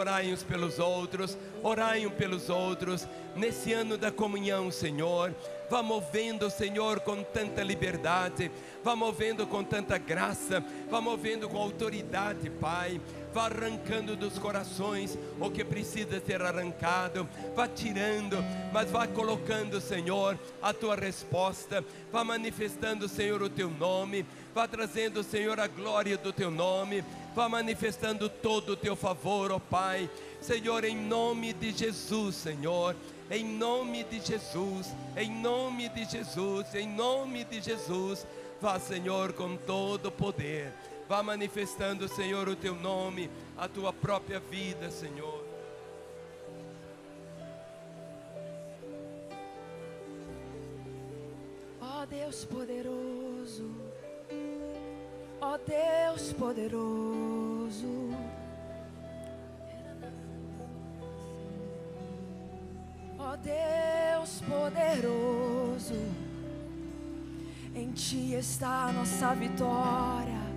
orai uns pelos outros, orai uns pelos outros. Nesse ano da comunhão, Senhor, vá movendo, Senhor, com tanta liberdade, vá movendo com tanta graça, vá movendo com autoridade, Pai. Vá arrancando dos corações o que precisa ser arrancado, vá tirando, mas vá colocando, Senhor, a tua resposta, vá manifestando, Senhor, o teu nome, vá trazendo, Senhor, a glória do teu nome, vá manifestando todo o teu favor, ó Pai. Senhor, em nome de Jesus, Senhor, em nome de Jesus, em nome de Jesus, em nome de Jesus, vá, Senhor, com todo o poder. Vá manifestando, Senhor, o teu nome, a tua própria vida, Senhor. Ó Deus poderoso, ó Deus poderoso, ó Deus poderoso, em Ti está a nossa vitória.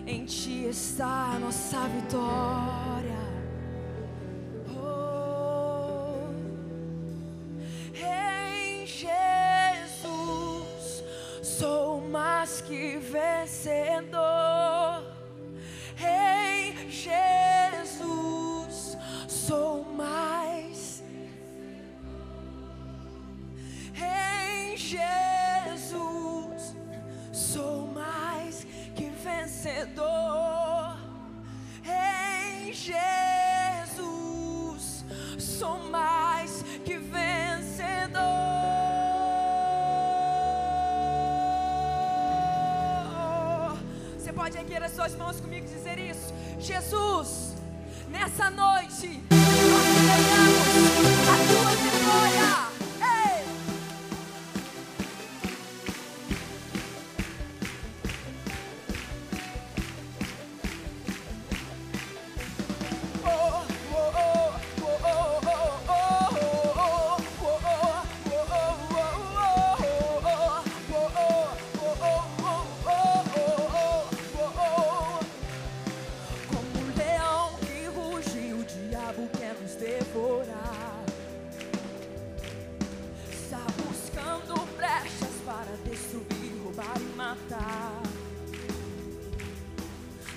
Em Ti está a nossa vitória. Oh, em Jesus sou mais que vencedor. Em Jesus sou mais. Em Jesus sou mais que vencedor. Em Jesus sou mais que vencedor. Você pode erguer as suas mãos comigo e dizer isso? Jesus, nessa noite nós ganhamos a tua vitória.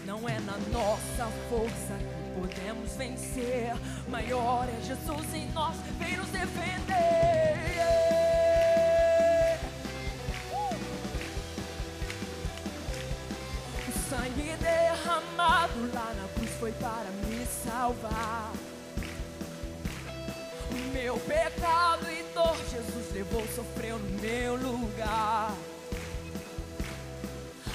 Não é na nossa força que podemos vencer. Maior é Jesus em nós, vem nos defender. O sangue derramado lá na cruz foi para me salvar. O meu pecado e dor Jesus levou, sofreu no meu lugar.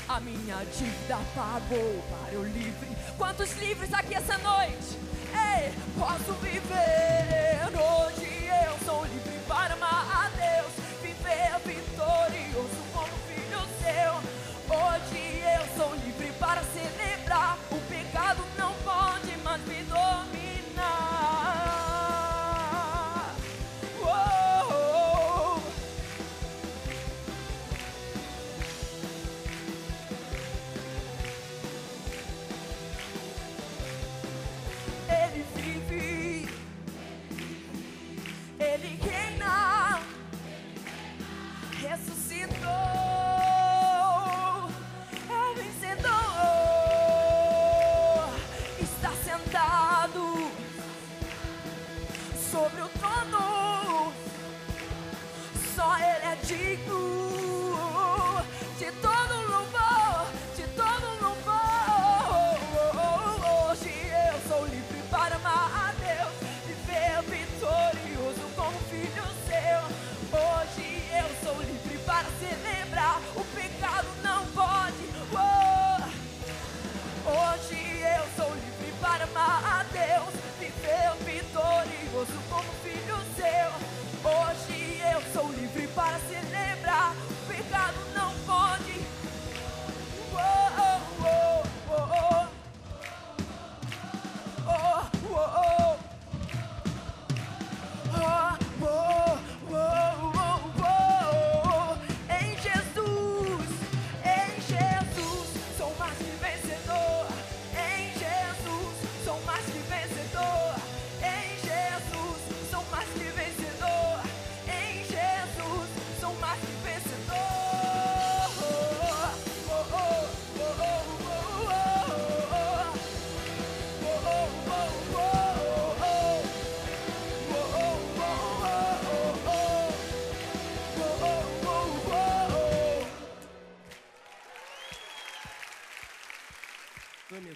A minha dívida pagou para eu livre. Quantos livres aqui essa noite? Ei, posso viver. Hoje eu sou livre para amar a Deus, viver vitorioso como filho seu. Hoje eu sou livre para celebrar. O pecado não pode mais me dominar. Ele vive, Ele quem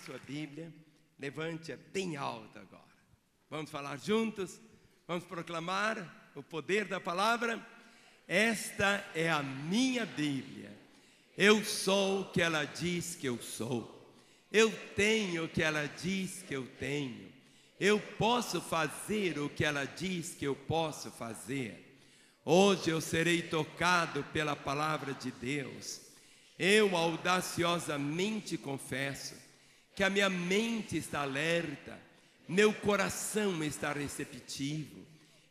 sua Bíblia, levante-a bem alta agora. Vamos falar juntos? Vamos proclamar o poder da palavra? Esta é a minha Bíblia. Eu sou o que ela diz que eu sou. Eu tenho o que ela diz que eu tenho. Eu posso fazer o que ela diz que eu posso fazer. Hoje eu serei tocado pela palavra de Deus. Eu audaciosamente confesso que a minha mente está alerta, meu coração está receptivo.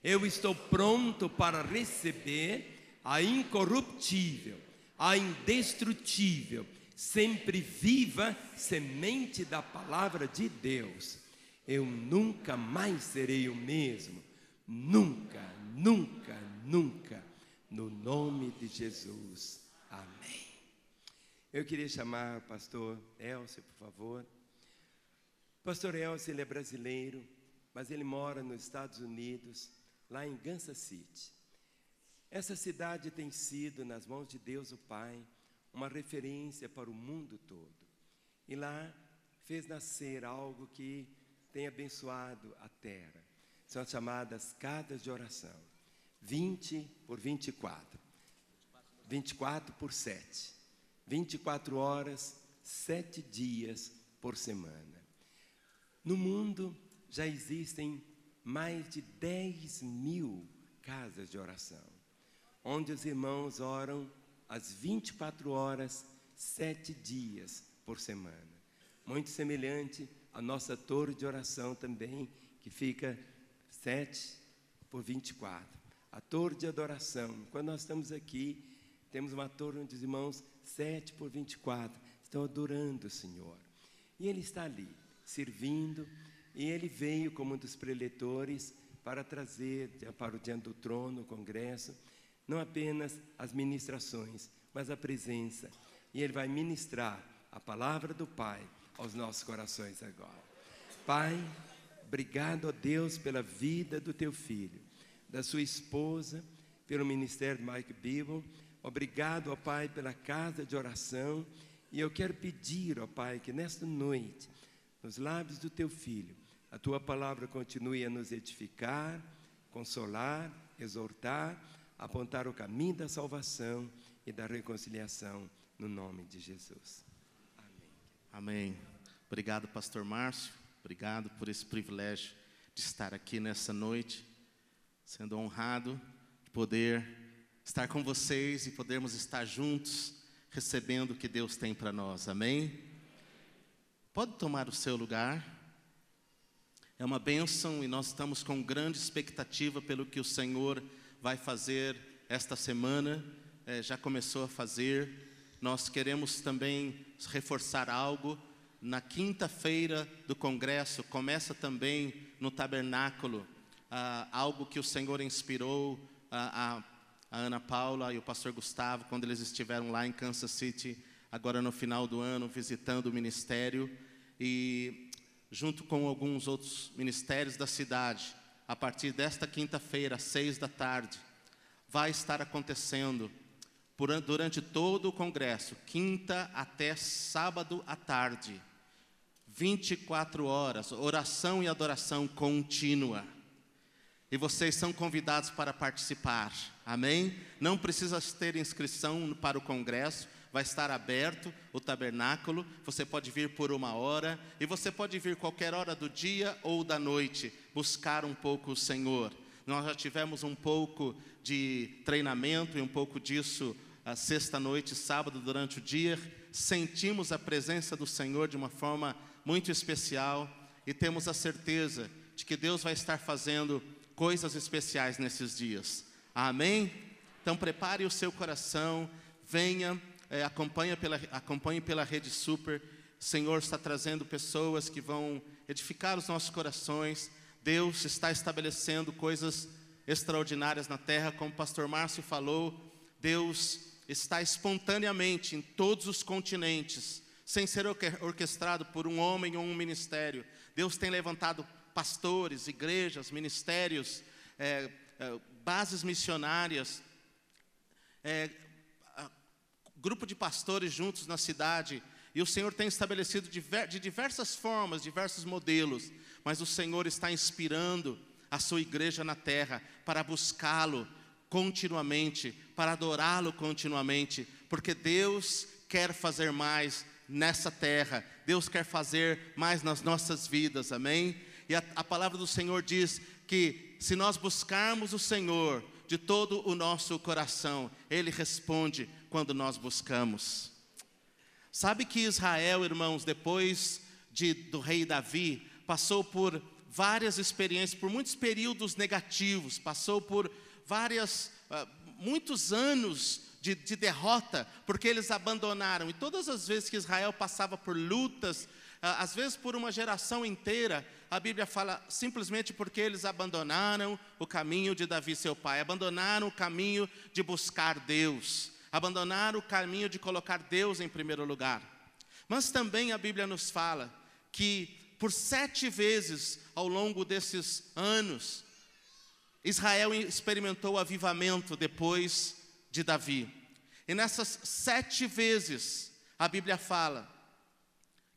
Eu estou pronto para receber a incorruptível, a indestrutível, sempre viva semente da palavra de Deus. Eu nunca mais serei o mesmo. Nunca, nunca, nunca. No nome de Jesus. Amém. Eu queria chamar o pastor Elcio, por favor. O pastor Elcio, ele é brasileiro, mas ele mora nos Estados Unidos, lá em Kansas City. Essa cidade tem sido, nas mãos de Deus o Pai, uma referência para o mundo todo. E lá fez nascer algo que tem abençoado a terra. São as chamadas casas de oração. 20 por 24. 24 por 7. 24 horas, 7 dias por semana. No mundo já existem mais de 10.000 casas de oração, onde os irmãos oram às 24 horas, 7 dias por semana. Muito semelhante à nossa torre de oração também, que fica 7 por 24. A torre de adoração, quando nós estamos aqui, temos uma torre onde os irmãos 7 por 24 estão adorando o Senhor. E Ele está ali, servindo, e Ele veio como um dos preletores para trazer para o diante do trono, o congresso, não apenas as ministrações, mas a presença. E Ele vai ministrar a palavra do Pai aos nossos corações agora. Pai, obrigado a Deus pela vida do Teu filho, da sua esposa, pelo ministério de Mike Bible. Obrigado, ó Pai, pela casa de oração. E eu quero pedir, ó Pai, que nesta noite, nos lábios do Teu filho, a Tua palavra continue a nos edificar, consolar, exortar, apontar o caminho da salvação e da reconciliação, no nome de Jesus. Amém. Amém. Obrigado, pastor Márcio. Obrigado por esse privilégio de estar aqui nessa noite, sendo honrado de poder estar com vocês e podermos estar juntos, recebendo o que Deus tem para nós. Amém? Pode tomar o seu lugar. É uma bênção e nós estamos com grande expectativa pelo que o Senhor vai fazer esta semana. Já começou a fazer. Nós queremos também reforçar algo. Na quinta-feira do congresso, começa também no tabernáculo, algo que o Senhor inspirou a Ana Paula e o pastor Gustavo, quando eles estiveram lá em Kansas City, agora no final do ano, visitando o ministério. E junto com alguns outros ministérios da cidade, a partir desta quinta-feira, às 6 da tarde, vai estar acontecendo durante todo o congresso, quinta até sábado à tarde, 24 horas, oração e adoração contínua. E vocês são convidados para participar, amém? Não precisa ter inscrição para o congresso, vai estar aberto o tabernáculo, você pode vir por 1 hora, e você pode vir qualquer hora do dia ou da noite, buscar um pouco o Senhor. Nós já tivemos um pouco de treinamento e um pouco disso a sexta-noite, sábado, durante o dia, sentimos a presença do Senhor de uma forma muito especial e temos a certeza de que Deus vai estar fazendo coisas especiais nesses dias. Amém? Então prepare o seu coração, venha, acompanhe pela Rede Super. O Senhor está trazendo pessoas que vão edificar os nossos corações. Deus está estabelecendo coisas extraordinárias na terra, como o pastor Márcio falou. Deus está espontaneamente em todos os continentes, sem ser orquestrado por um homem ou um ministério. Deus tem levantado pastores, igrejas, ministérios, bases missionárias, grupo de pastores juntos na cidade, E o Senhor tem estabelecido de diversas formas, diversos modelos. Mas o Senhor está inspirando a sua igreja na terra para buscá-lo continuamente, para adorá-lo continuamente. Porque Deus quer fazer mais nessa terra. Deus quer fazer mais nas nossas vidas, amém? E a palavra do Senhor diz que se nós buscarmos o Senhor de todo o nosso coração, Ele responde quando nós buscamos. Sabe que Israel, irmãos, depois do rei Davi, passou por várias experiências, por muitos períodos negativos, passou por muitos anos de derrota, porque eles abandonaram. E todas as vezes que Israel passava por lutas, às vezes por uma geração inteira, a Bíblia fala simplesmente porque eles abandonaram o caminho de Davi, seu pai, abandonaram o caminho de buscar Deus, abandonaram o caminho de colocar Deus em primeiro lugar. Mas também a Bíblia nos fala que por 7 vezes ao longo desses anos, Israel experimentou o avivamento depois de Davi. E nessas 7 vezes, a Bíblia fala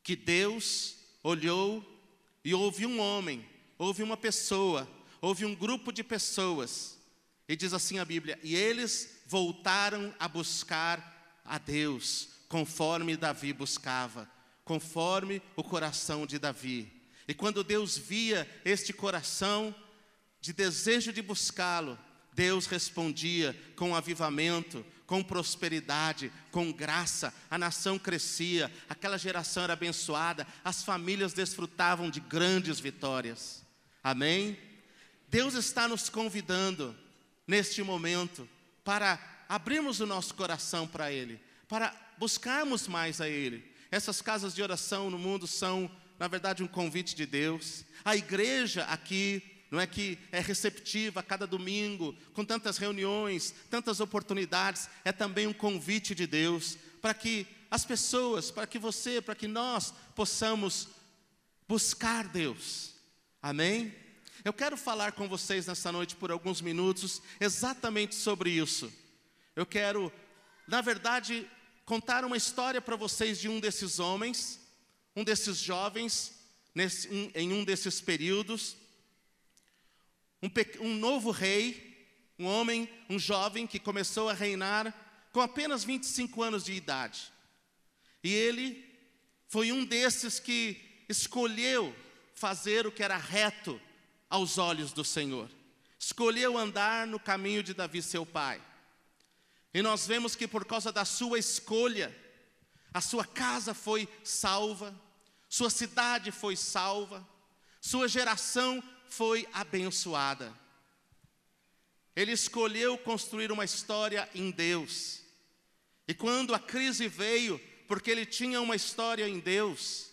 que Deus olhou e houve um homem, houve uma pessoa, houve um grupo de pessoas. E diz assim a Bíblia, e eles voltaram a buscar a Deus, conforme Davi buscava, conforme o coração de Davi. E quando Deus via este coração de desejo de buscá-lo, Deus respondia com avivamento, com prosperidade, com graça. A nação crescia, aquela geração era abençoada, as famílias desfrutavam de grandes vitórias. Amém? Deus está nos convidando neste momento para abrirmos o nosso coração para Ele, para buscarmos mais a Ele. Essas casas de oração no mundo são, na verdade, um convite de Deus. A igreja aqui, não é que é receptiva a cada domingo, com tantas reuniões, tantas oportunidades, é também um convite de Deus, para que as pessoas, para que você, para que nós possamos buscar Deus. Amém? Eu quero falar com vocês nessa noite por alguns minutos, exatamente sobre isso. Eu quero, na verdade, contar uma história para vocês de um desses homens, um desses jovens, em um desses períodos. Um novo rei, um homem, um jovem que começou a reinar com apenas 25 anos de idade. E ele foi um desses que escolheu fazer o que era reto aos olhos do Senhor. Escolheu andar no caminho de Davi, seu pai. E nós vemos que por causa da sua escolha, a sua casa foi salva, sua cidade foi salva, sua geração foi abençoada. Ele escolheu construir uma história em Deus. E quando a crise veio, porque ele tinha uma história em Deus,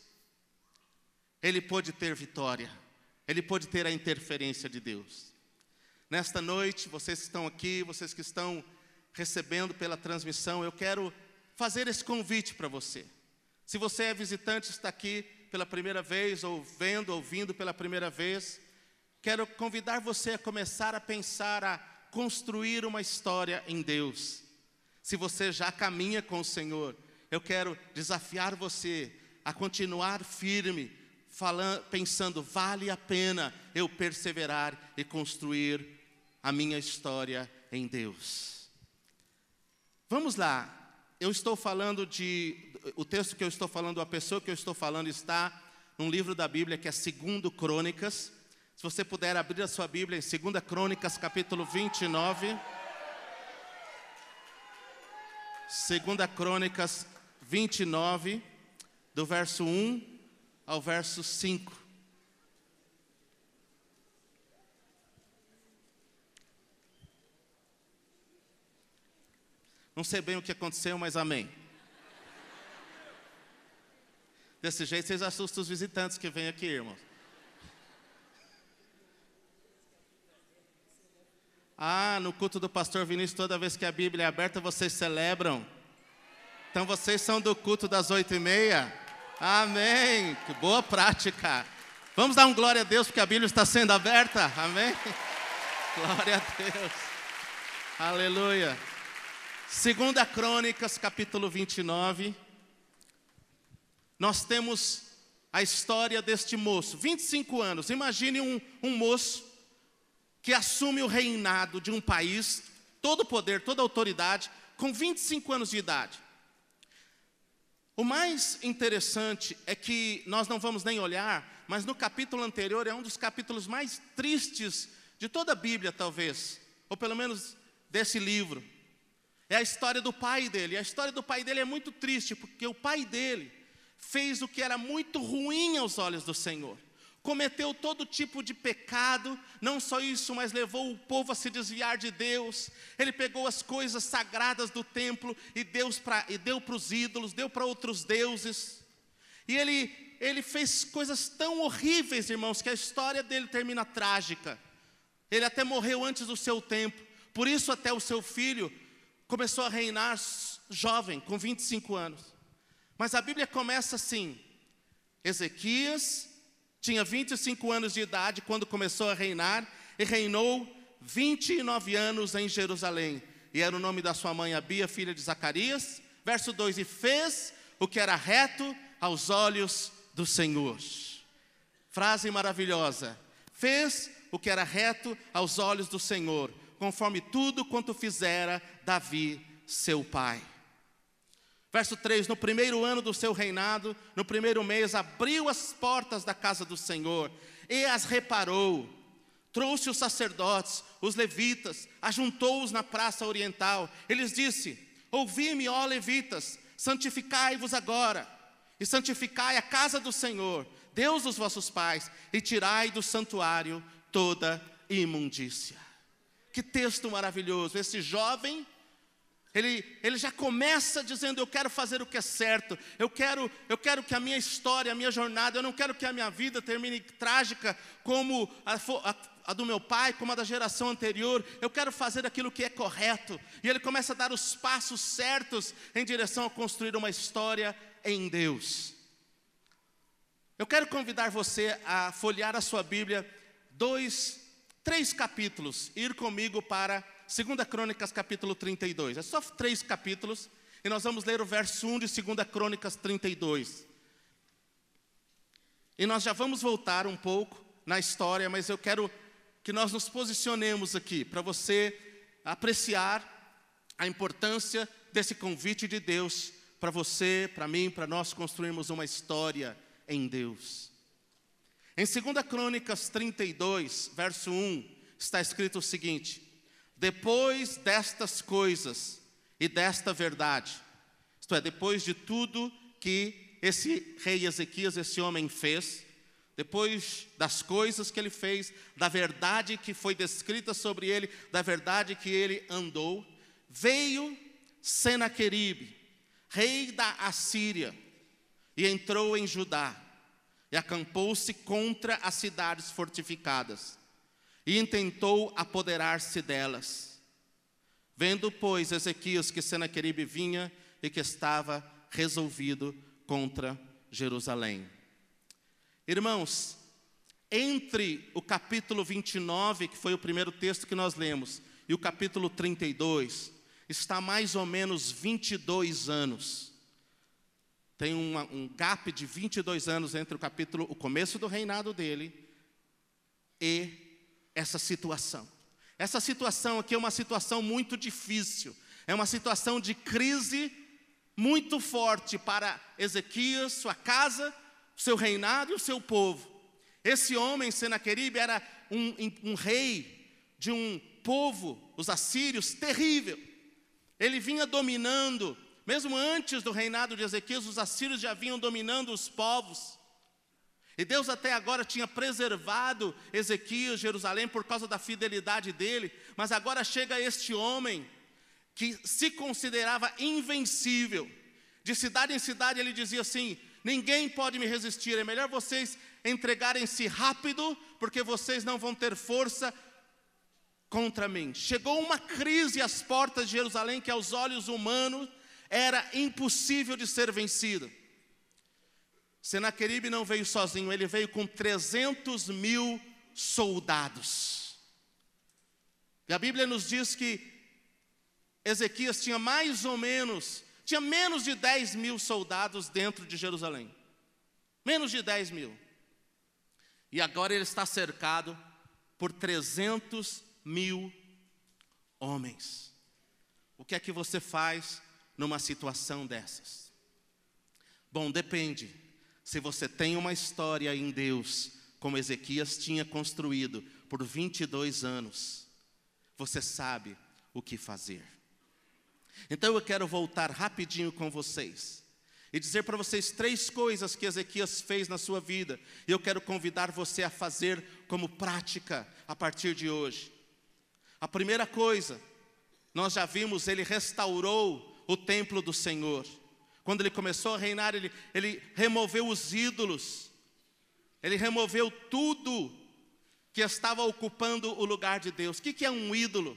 ele pôde ter vitória. Ele pôde ter a interferência de Deus. Nesta noite, vocês que estão aqui, vocês que estão recebendo pela transmissão, eu quero fazer esse convite para você. Se você é visitante, está aqui pela primeira vez, ou vendo, ouvindo pela primeira vez, quero convidar você a começar a pensar, a construir uma história em Deus. Se você já caminha com o Senhor, eu quero desafiar você a continuar firme, pensando, vale a pena eu perseverar e construir a minha história em Deus. Vamos lá, eu estou falando o texto que eu estou falando, a pessoa que eu estou falando está num livro da Bíblia que é 2 Crônicas. Se você puder abrir a sua Bíblia em 2 Crônicas, capítulo 29. 2 Crônicas 29, do verso 1 ao verso 5. Não sei bem o que aconteceu, mas amém. Desse jeito vocês assustam os visitantes que vêm aqui, irmãos. No culto do pastor Vinícius, toda vez que a Bíblia é aberta, vocês celebram. Então vocês são do culto das 8h30? Amém, que boa prática. Vamos dar um glória a Deus, porque a Bíblia está sendo aberta. Amém, glória a Deus, aleluia. 2 Crônicas, capítulo 29. nós temos a história deste moço, 25 anos. Imagine um moço que assume o reinado de um país, todo o poder, toda a autoridade, com 25 anos de idade. O mais interessante é que nós não vamos nem olhar, mas no capítulo anterior é um dos capítulos mais tristes de toda a Bíblia, talvez, ou pelo menos desse livro. É a história do pai dele. E a história do pai dele é muito triste, porque o pai dele fez o que era muito ruim aos olhos do Senhor. Cometeu todo tipo de pecado, não só isso, mas levou o povo a se desviar de Deus. Ele pegou as coisas sagradas do templo e deu para os ídolos, deu para outros deuses. E ele fez coisas tão horríveis, irmãos, que a história dele termina trágica. Ele até morreu antes do seu tempo. Por isso até o seu filho começou a reinar jovem, com 25 anos. Mas a Bíblia começa assim: Ezequias tinha 25 anos de idade quando começou a reinar, e reinou 29 anos em Jerusalém. E era o nome da sua mãe Abia, filha de Zacarias. Verso 2: e fez o que era reto aos olhos do Senhor. Frase maravilhosa: fez o que era reto aos olhos do Senhor, conforme tudo quanto fizera Davi, seu pai. Verso 3: no primeiro ano do seu reinado, no primeiro mês, abriu as portas da casa do Senhor e as reparou. Trouxe os sacerdotes, os levitas, ajuntou-os na praça oriental. Eles disse: ouvi-me, ó levitas, santificai-vos agora, e santificai a casa do Senhor, Deus dos vossos pais, e tirai do santuário toda imundícia. Que texto maravilhoso. Esse jovem, ele já começa dizendo: eu quero fazer o que é certo, eu quero que a minha história, a minha jornada, eu não quero que a minha vida termine trágica como a do meu pai, como a da geração anterior. Eu quero fazer aquilo que é correto. E ele começa a dar os passos certos em direção a construir uma história em Deus. Eu quero convidar você a folhear a sua Bíblia 3 capítulos, ir comigo para 2 Crônicas capítulo 32. É só 3 capítulos e nós vamos ler o verso 1 de 2 Crônicas 32. E nós já vamos voltar um pouco na história, mas eu quero que nós nos posicionemos aqui para você apreciar a importância desse convite de Deus para você, para mim, para nós construirmos uma história em Deus. Em 2 Crônicas 32, verso 1, está escrito o seguinte: depois destas coisas e desta verdade, isto é, depois de tudo que esse rei Ezequias, esse homem fez, depois das coisas que ele fez, da verdade que foi descrita sobre ele, da verdade que ele andou, veio Senaqueribe, rei da Assíria, e entrou em Judá, e acampou-se contra as cidades fortificadas, e intentou apoderar-se delas. Vendo, pois, Ezequias que Senaqueribe vinha e que estava resolvido contra Jerusalém. Irmãos, entre o capítulo 29, que foi o primeiro texto que nós lemos, e o capítulo 32, está mais ou menos 22 anos. Tem um gap de 22 anos entre o começo do reinado dele e essa situação. Essa situação aqui é uma situação muito difícil. É uma situação de crise muito forte para Ezequias, sua casa, seu reinado e o seu povo. Esse homem, Senaqueribe, era um rei de um povo, os assírios, terrível. Ele vinha dominando. Mesmo antes do reinado de Ezequias, os assírios já vinham dominando os povos. E Deus até agora tinha preservado Ezequias, Jerusalém, por causa da fidelidade dele. Mas agora chega este homem, que se considerava invencível. De cidade em cidade ele dizia assim: ninguém pode me resistir, é melhor vocês entregarem-se rápido, porque vocês não vão ter força contra mim. Chegou uma crise às portas de Jerusalém que aos olhos humanos era impossível de ser vencido. Senaqueribe não veio sozinho, ele veio com 300.000 soldados. E a Bíblia nos diz que Ezequias tinha menos de 10.000 soldados dentro de Jerusalém. Menos de 10 mil. E agora ele está cercado por 300 mil homens. O que é que você faz numa situação dessas? Bom, depende. Se você tem uma história em Deus, como Ezequias tinha construído por 22 anos, você sabe o que fazer. Então eu quero voltar rapidinho com vocês e dizer para vocês 3 coisas que Ezequias fez na sua vida. E eu quero convidar você a fazer como prática a partir de hoje. A primeira coisa, nós já vimos, ele restaurou o templo do Senhor. Quando ele começou a reinar, ele removeu os ídolos. Ele removeu tudo que estava ocupando o lugar de Deus. O que é um ídolo?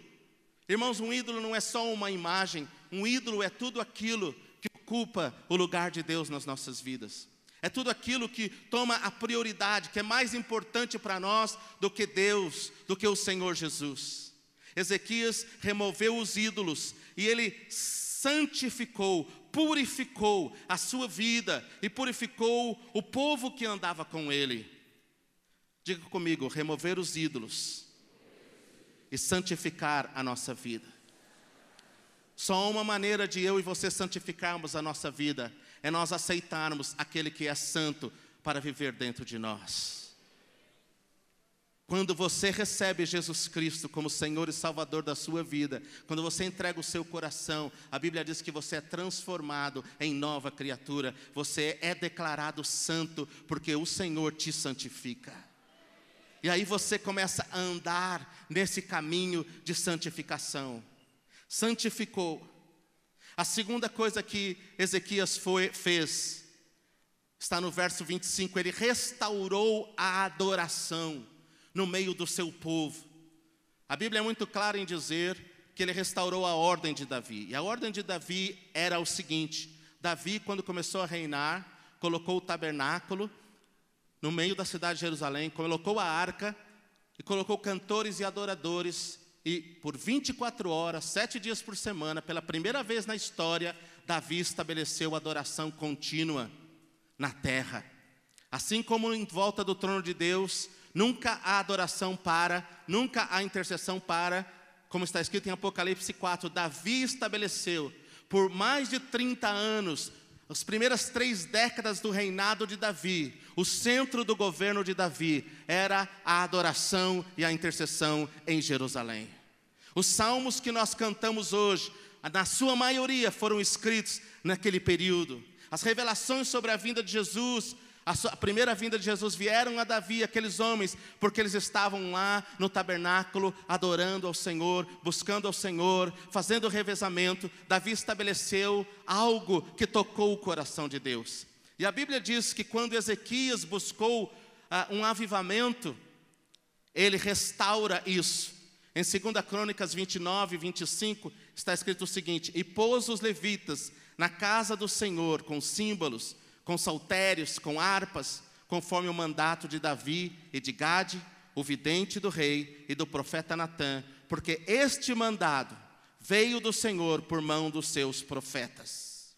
Irmãos, um ídolo não é só uma imagem. Um ídolo é tudo aquilo que ocupa o lugar de Deus nas nossas vidas. É tudo aquilo que toma a prioridade, que é mais importante para nós do que Deus, do que o Senhor Jesus. Ezequias removeu os ídolos e ele santificou, purificou a sua vida e purificou o povo que andava com ele. Diga comigo, remover os ídolos e santificar a nossa vida. Só uma maneira de eu e você santificarmos a nossa vida é nós aceitarmos aquele que é santo para viver dentro de nós. Quando você recebe Jesus Cristo como Senhor e Salvador da sua vida, quando você entrega o seu coração, a Bíblia diz que você é transformado em nova criatura. Você é declarado santo porque o Senhor te santifica. E aí você começa a andar nesse caminho de santificação. Santificou. A segunda coisa que Ezequias fez, está no verso 25, ele restaurou a adoração no meio do seu povo. A Bíblia é muito clara em dizer que ele restaurou a ordem de Davi. E a ordem de Davi era o seguinte: Davi, quando começou a reinar, colocou o tabernáculo no meio da cidade de Jerusalém, colocou a arca e colocou cantores e adoradores. E por 24 horas, 7 dias por semana, pela primeira vez na história, Davi estabeleceu adoração contínua na terra. Assim como em volta do trono de Deus, nunca a adoração para, nunca a intercessão para, como está escrito em Apocalipse 4, Davi estabeleceu por mais de 30 anos, as primeiras 3 décadas do reinado de Davi, o centro do governo de Davi era a adoração e a intercessão em Jerusalém. Os salmos que nós cantamos hoje, na sua maioria foram escritos naquele período. As revelações sobre a vinda de Jesus, a primeira vinda de Jesus, vieram a Davi, aqueles homens, porque eles estavam lá no tabernáculo, adorando ao Senhor, buscando ao Senhor, fazendo o revezamento. Davi estabeleceu algo que tocou o coração de Deus. E a Bíblia diz que quando Ezequias buscou um avivamento, ele restaura isso. Em 2 Crônicas 29, 25, está escrito o seguinte: e pôs os levitas na casa do Senhor com símbolos, com saltérios, com harpas, conforme o mandato de Davi e de Gade, o vidente do rei, e do profeta Natã, porque este mandado veio do Senhor por mão dos seus profetas.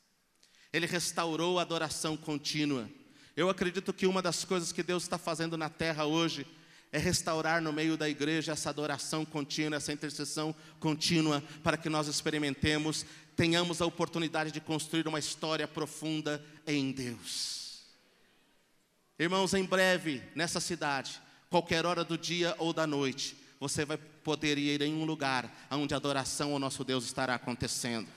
Ele restaurou a adoração contínua. Eu acredito que uma das coisas que Deus está fazendo na terra hoje é restaurar no meio da igreja essa adoração contínua, essa intercessão contínua, para que nós experimentemos, tenhamos a oportunidade de construir uma história profunda em Deus. Irmãos, em breve, nessa cidade, qualquer hora do dia ou da noite, você vai poder ir em um lugar onde a adoração ao nosso Deus estará acontecendo.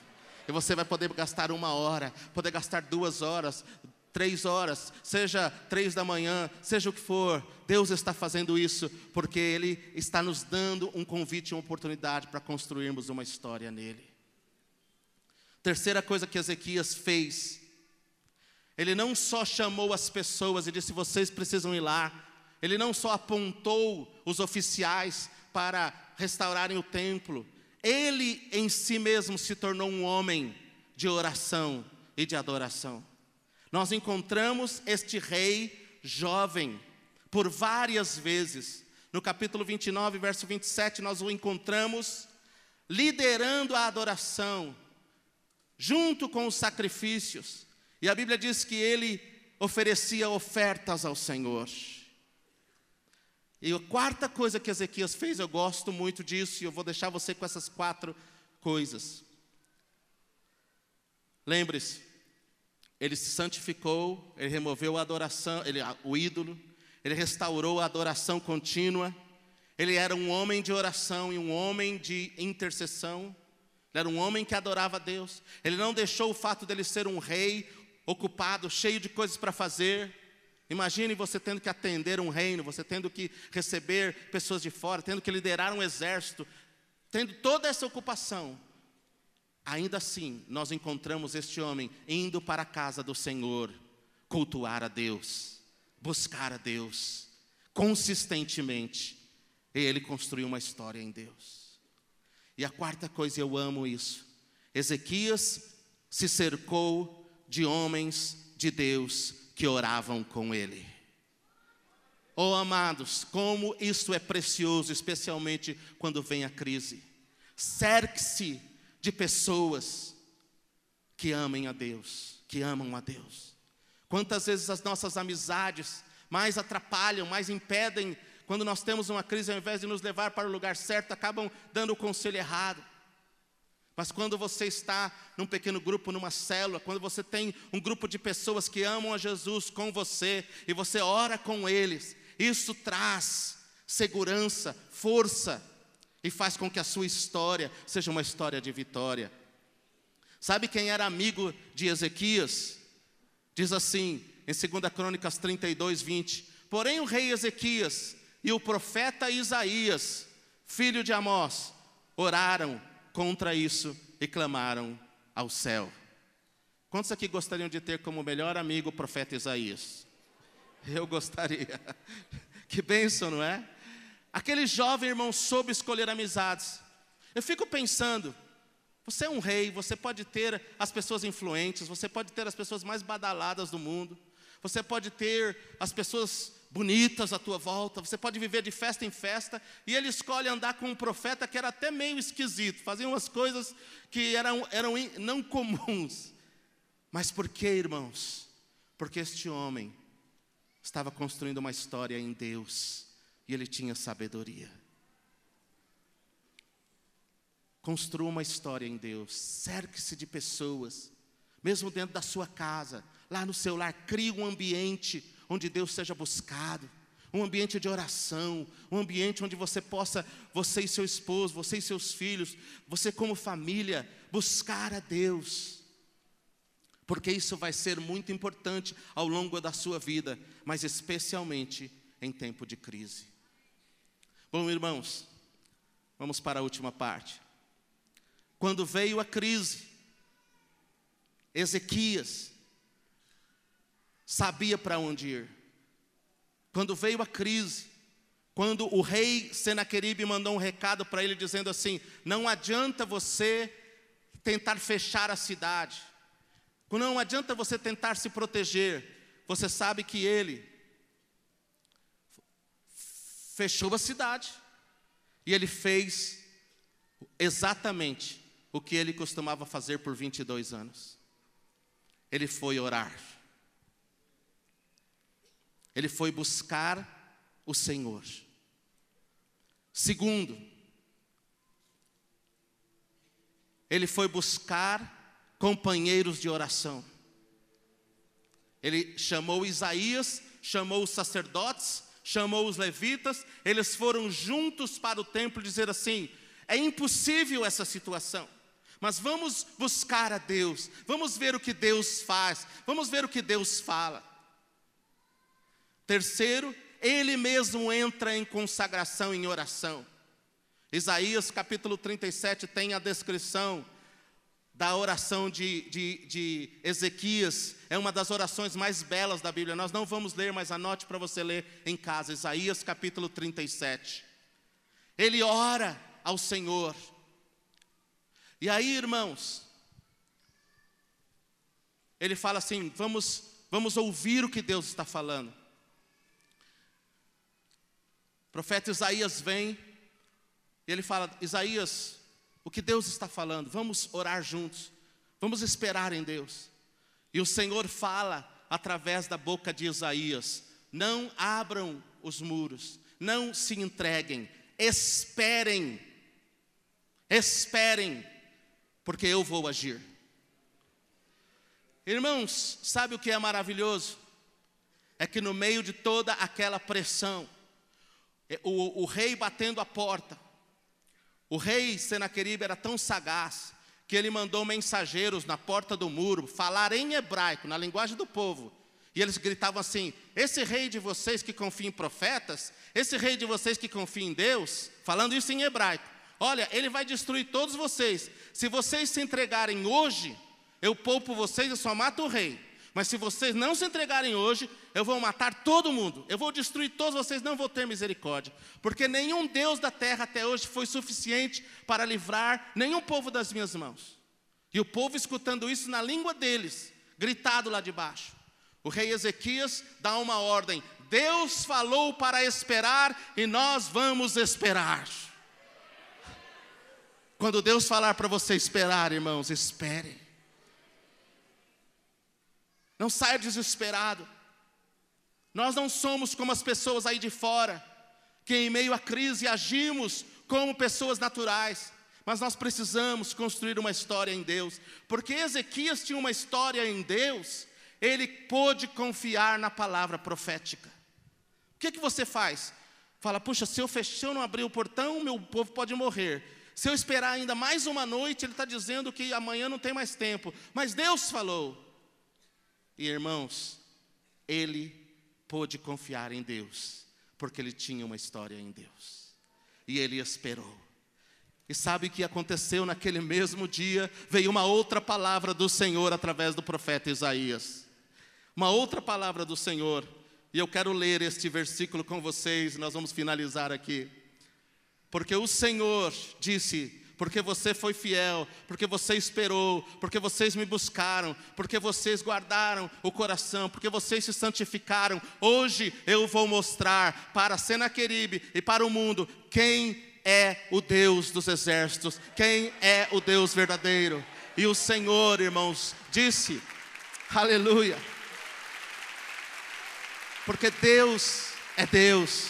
E você vai poder gastar 1 hora, poder gastar 2 horas, 3 horas, seja 3 da manhã, seja o que for. Deus está fazendo isso porque Ele está nos dando um convite, uma oportunidade para construirmos uma história nele. Terceira coisa que Ezequias fez, ele não só chamou as pessoas e disse: vocês precisam ir lá. Ele não só apontou os oficiais para restaurarem o templo. Ele em si mesmo se tornou um homem de oração e de adoração. Nós encontramos este rei jovem por várias vezes. No capítulo 29, verso 27, nós o encontramos liderando a adoração, junto com os sacrifícios. E a Bíblia diz que ele oferecia ofertas ao Senhor. E a quarta coisa que Ezequias fez, eu gosto muito disso, e eu vou deixar você com essas 4 coisas. Lembre-se, ele se santificou, ele removeu a adoração, o ídolo, ele restaurou a adoração contínua, ele era um homem de oração e um homem de intercessão, ele era um homem que adorava a Deus, ele não deixou o fato dele ser um rei ocupado, cheio de coisas para fazer. Imagine você tendo que atender um reino, você tendo que receber pessoas de fora, tendo que liderar um exército, tendo toda essa ocupação. Ainda assim, nós encontramos este homem indo para a casa do Senhor, cultuar a Deus, buscar a Deus, consistentemente. E ele construiu uma história em Deus. E a quarta coisa, eu amo isso. Ezequias se cercou de homens de Deus que oravam com ele. Oh, amados, como isso é precioso, especialmente quando vem a crise. Cerque-se de pessoas que amem a Deus, que amam a Deus. Quantas vezes as nossas amizades mais atrapalham, mais impedem, quando nós temos uma crise, ao invés de nos levar para o lugar certo, acabam dando o conselho errado. Mas quando você está num pequeno grupo, numa célula, quando você tem um grupo de pessoas que amam a Jesus com você, e você ora com eles, isso traz segurança, força, e faz com que a sua história seja uma história de vitória. Sabe quem era amigo de Ezequias? Diz assim, em 2 Crônicas 32, 20. Porém o rei Ezequias e o profeta Isaías, filho de Amós, oraram contra isso e clamaram ao céu. Quantos aqui gostariam de ter como melhor amigo o profeta Isaías? Eu gostaria. Que bênção, não é? Aquele jovem irmão soube escolher amizades. Eu fico pensando, você é um rei, você pode ter as pessoas influentes, você pode ter as pessoas mais badaladas do mundo, você pode ter as pessoas bonitas à tua volta, você pode viver de festa em festa, e ele escolhe andar com um profeta que era até meio esquisito, fazia umas coisas que eram não comuns. Mas por que, irmãos? Porque este homem estava construindo uma história em Deus, e ele tinha sabedoria. Construa uma história em Deus, cerque-se de pessoas, mesmo dentro da sua casa, lá no seu lar, crie um ambiente onde Deus seja buscado, um ambiente de oração, um ambiente onde você possa, você e seu esposo, você e seus filhos, você como família, buscar a Deus, porque isso vai ser muito importante ao longo da sua vida, mas especialmente em tempo de crise. Bom, irmãos, vamos para a última parte. Quando veio a crise, Ezequias sabia para onde ir. Quando veio a crise, quando o rei Senaqueribe mandou um recado para ele dizendo assim: não adianta você tentar fechar a cidade, não adianta você tentar se proteger. Você sabe que ele fechou a cidade, e ele fez exatamente o que ele costumava fazer por 22 anos. Ele foi orar. Ele foi buscar o Senhor. Segundo, ele foi buscar companheiros de oração. Ele chamou Isaías, chamou os sacerdotes, chamou os levitas. Eles foram juntos para o templo dizer assim: é impossível essa situação, mas vamos buscar a Deus, vamos ver o que Deus faz, vamos ver o que Deus fala. Terceiro, ele mesmo entra em consagração, em oração. Isaías capítulo 37 tem a descrição da oração de Ezequias. É uma das orações mais belas da Bíblia. Nós não vamos ler, mas anote para você ler em casa. Isaías capítulo 37. Ele ora ao Senhor. E aí, irmãos, ele fala assim: vamos ouvir o que Deus está falando. O profeta Isaías vem e ele fala: Isaías, o que Deus está falando? Vamos orar juntos, vamos esperar em Deus. E o Senhor fala através da boca de Isaías: não abram os muros, não se entreguem, esperem, esperem, porque eu vou agir. Irmãos, sabe o que é maravilhoso? É que no meio de toda aquela pressão, o rei batendo a porta, o rei Senaqueribe era tão sagaz que ele mandou mensageiros na porta do muro falar em hebraico, na linguagem do povo. E eles gritavam assim: esse rei de vocês que confia em profetas, esse rei de vocês que confia em Deus, falando isso em hebraico, olha, ele vai destruir todos vocês. Se vocês se entregarem hoje, eu poupo vocês, eu só mato o rei. Mas se vocês não se entregarem hoje, eu vou matar todo mundo. Eu vou destruir todos vocês, não vou ter misericórdia. Porque nenhum Deus da terra até hoje foi suficiente para livrar nenhum povo das minhas mãos. E o povo escutando isso na língua deles, gritado lá de baixo. O rei Ezequias dá uma ordem: Deus falou para esperar e nós vamos esperar. Quando Deus falar para você esperar, irmãos, espere. Não saia desesperado. Nós não somos como as pessoas aí de fora, que em meio à crise agimos como pessoas naturais. Mas nós precisamos construir uma história em Deus. Porque Ezequias tinha uma história em Deus, ele pôde confiar na palavra profética. O que você faz? Fala: puxa, se eu não abrir o portão, meu povo pode morrer. Se eu esperar ainda mais uma noite, ele está dizendo que amanhã não tem mais tempo. Mas Deus falou. E irmãos, ele pôde confiar em Deus, porque ele tinha uma história em Deus. E ele esperou. E sabe o que aconteceu naquele mesmo dia? Veio uma outra palavra do Senhor através do profeta Isaías. Uma outra palavra do Senhor. E eu quero ler este versículo com vocês, nós vamos finalizar aqui. Porque o Senhor disse: porque você foi fiel, porque você esperou, porque vocês me buscaram, porque vocês guardaram o coração, porque vocês se santificaram, hoje eu vou mostrar para Senaqueribe e para o mundo quem é o Deus dos exércitos, quem é o Deus verdadeiro. E o Senhor, irmãos, disse, aleluia, porque Deus é Deus.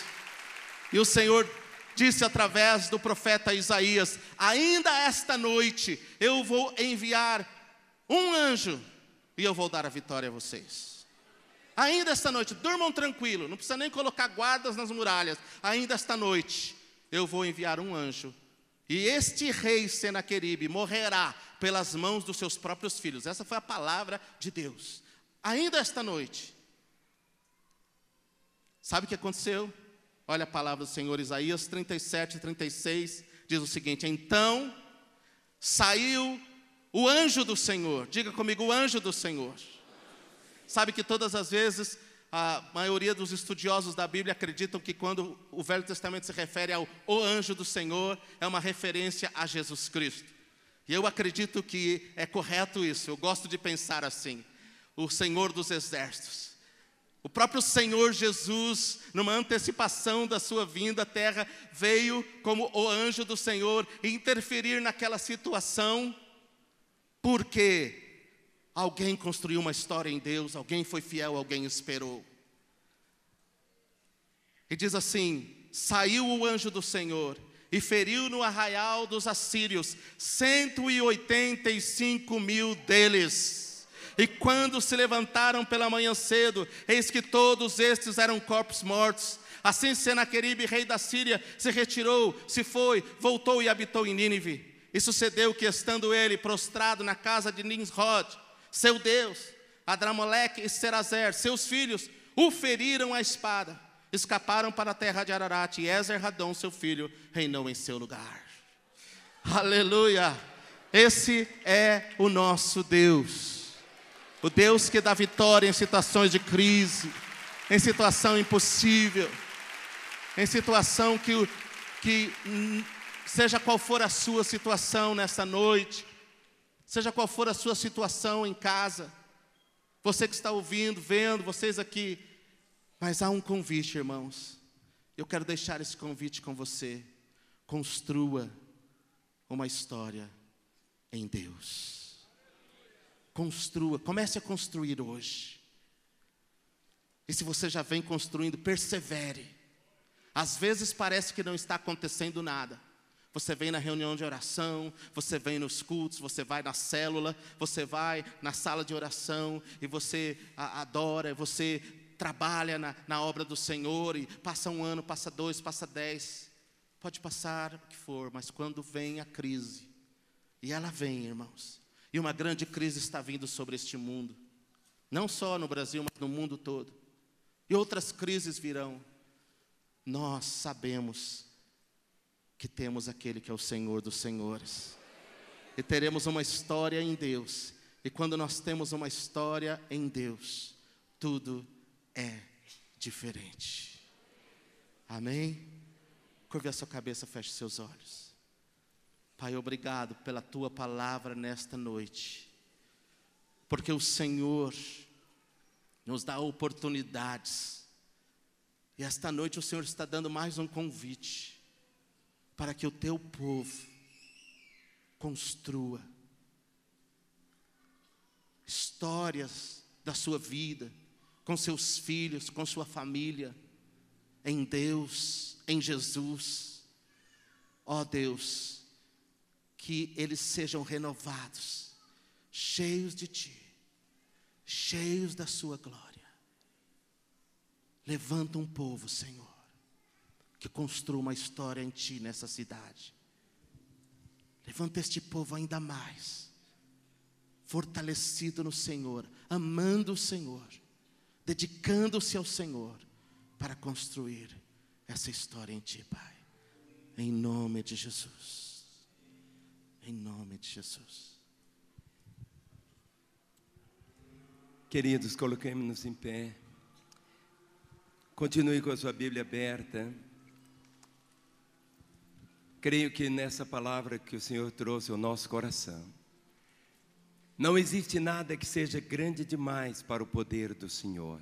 E o Senhor disse através do profeta Isaías: ainda esta noite eu vou enviar um anjo e eu vou dar a vitória a vocês. Ainda esta noite, durmam tranquilo, não precisa nem colocar guardas nas muralhas. Ainda esta noite eu vou enviar um anjo, e este rei Senaqueribe morrerá pelas mãos dos seus próprios filhos. Essa foi a palavra de Deus. Ainda esta noite. Sabe o que aconteceu? Olha a palavra do Senhor, Isaías 37, 36, diz o seguinte: então saiu o anjo do Senhor. Diga comigo: o anjo do Senhor. Sabe que todas as vezes, a maioria dos estudiosos da Bíblia acreditam que quando o Velho Testamento se refere ao o anjo do Senhor, é uma referência a Jesus Cristo. E eu acredito que é correto isso, eu gosto de pensar assim: o Senhor dos exércitos. O próprio Senhor Jesus, numa antecipação da sua vinda à terra, veio como o anjo do Senhor interferir naquela situação, porque alguém construiu uma história em Deus, alguém foi fiel, alguém esperou. E diz assim: saiu o anjo do Senhor e feriu no arraial dos assírios 185 mil deles. E quando se levantaram pela manhã cedo, eis que todos estes eram corpos mortos. Assim Senaqueribe, rei da Síria, se retirou, se foi, voltou e habitou em Nínive. E sucedeu que, estando ele prostrado na casa de Nimrod, seu Deus, Adramoleque e Serazer, seus filhos, o feriram à espada. Escaparam para a terra de Ararat, e Ezer-Radom, seu filho, reinou em seu lugar. Aleluia! Esse é o nosso Deus. O Deus que dá vitória em situações de crise, em situação impossível, em situação que seja qual for a sua situação nessa noite, seja qual for a sua situação em casa, você que está ouvindo, vendo, vocês aqui, mas há um convite, irmãos. Eu quero deixar esse convite com você. Construa uma história em Deus. Construa, comece a construir hoje. E se você já vem construindo, persevere. Às vezes parece que não está acontecendo nada. Você vem na reunião de oração, você vem nos cultos, você vai na célula, você vai na sala de oração e você adora, você trabalha na obra do Senhor e passa 1 ano, passa 2, passa 10. Pode passar o que for, mas quando vem a crise, e ela vem, irmãos, e uma grande crise está vindo sobre este mundo, não só no Brasil, mas no mundo todo, e outras crises virão. Nós sabemos que temos aquele que é o Senhor dos Senhores, e teremos uma história em Deus, e quando nós temos uma história em Deus, tudo é diferente. Amém? Curve a sua cabeça, feche seus olhos. Pai, obrigado pela tua palavra nesta noite, porque o Senhor nos dá oportunidades, e esta noite o Senhor está dando mais um convite, para que o teu povo construa histórias da sua vida, com seus filhos, com sua família, em Deus, em Jesus. Ó Deus, que eles sejam renovados, cheios de Ti, cheios da sua glória. Levanta um povo, Senhor, que construa uma história em Ti nessa cidade. Levanta este povo ainda mais, fortalecido no Senhor, amando o Senhor, dedicando-se ao Senhor, para construir essa história em Ti, Pai. Em nome de Jesus. Em nome de Jesus. Queridos, coloquemos-nos em pé. Continue com a sua Bíblia aberta. Creio que nessa palavra que o Senhor trouxe ao nosso coração, não existe nada que seja grande demais para o poder do Senhor.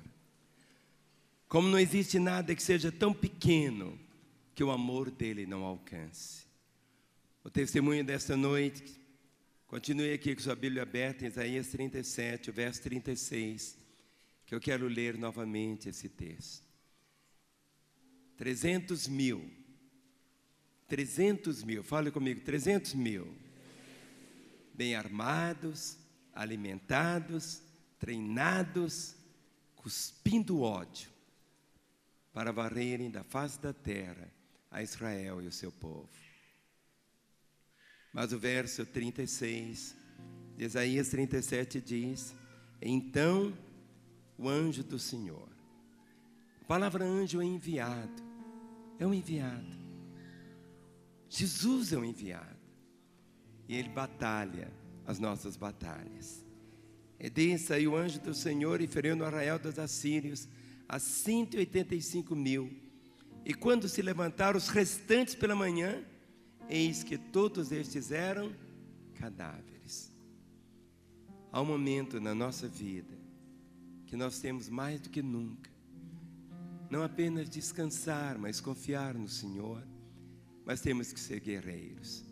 Como não existe nada que seja tão pequeno que o amor dele não alcance. O testemunho desta noite, continue aqui com sua Bíblia aberta em Isaías 37, o verso 36, que eu quero ler novamente esse texto. 300 mil, fale comigo, 300 mil, bem armados, alimentados, treinados, cuspindo ódio, para varrerem da face da terra a Israel e o seu povo. Mas o verso 36 de Isaías 37 diz: então o anjo do Senhor. A palavra anjo é enviado, é um enviado. Jesus é um enviado, e ele batalha as nossas batalhas. E daí saiu o anjo do Senhor e feriu no arraial dos assírios a 185 mil. E quando se levantaram os restantes pela manhã, eis que todos estes eram cadáveres. Há um momento na nossa vida que nós temos mais do que nunca, não apenas descansar, mas confiar no Senhor, mas temos que ser guerreiros.